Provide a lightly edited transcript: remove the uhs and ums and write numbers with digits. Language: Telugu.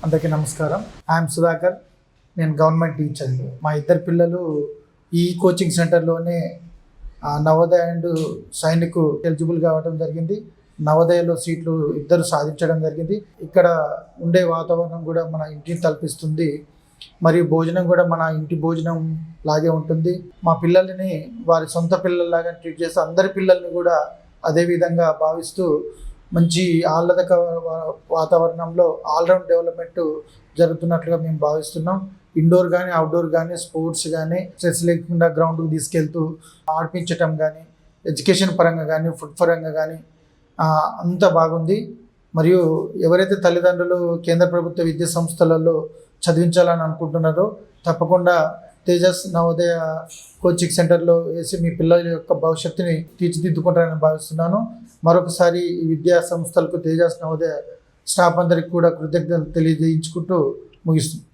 అందరికీ నమస్కారం. ఐఎమ్ సుధాకర్. నేను గవర్నమెంట్ టీచర్. మా ఇద్దరు పిల్లలు ఈ కోచింగ్ సెంటర్లోనే నవోదయ అండ్ సైనిక్ ఎలిజిబుల్ కావడం జరిగింది. నవోదయలో సీట్లు ఇద్దరు సాధించడం జరిగింది. ఇక్కడ ఉండే వాతావరణం కూడా మన ఇంటిని తలపిస్తుంది, మరియు భోజనం కూడా మన ఇంటి భోజనం లాగే ఉంటుంది. మా పిల్లల్ని వారి సొంత పిల్లల్లాగా ట్రీట్ చేస్తూ అందరి పిల్లల్ని కూడా అదే విధంగా భావిస్తూ మంచి ఆహ్లాదక వాతావరణంలో ఆల్రౌండ్ డెవలప్మెంట్ జరుగుతున్నట్లుగా మేము భావిస్తున్నాం. ఇండోర్ కానీ అవుట్డోర్ కానీ స్పోర్ట్స్ కానీ స్ట్రెస్ లేకుండా గ్రౌండ్కి తీసుకెళ్తూ ఆడిపించటం కానీ, ఎడ్యుకేషన్ పరంగా కానీ, ఫుడ్ పరంగా కానీ అంత బాగుంది. మరియు ఎవరైతే తల్లిదండ్రులు కేంద్ర ప్రభుత్వ విద్యా సంస్థలలో చదివించాలని అనుకుంటున్నారో తప్పకుండా తేజస్ నవోదయ కోచింగ్ సెంటర్లో వేసి మీ పిల్లల యొక్క భవిష్యత్తుని తీర్చిదిద్దుకుంటారని భావిస్తున్నాను. మరొకసారి ఈ విద్యా సంస్థలకు తేజస్ నవోదయ స్టాఫ్ అందరికి కూడా కృతజ్ఞతలు తెలియజేయించుకుంటూ ముగిస్తుంది.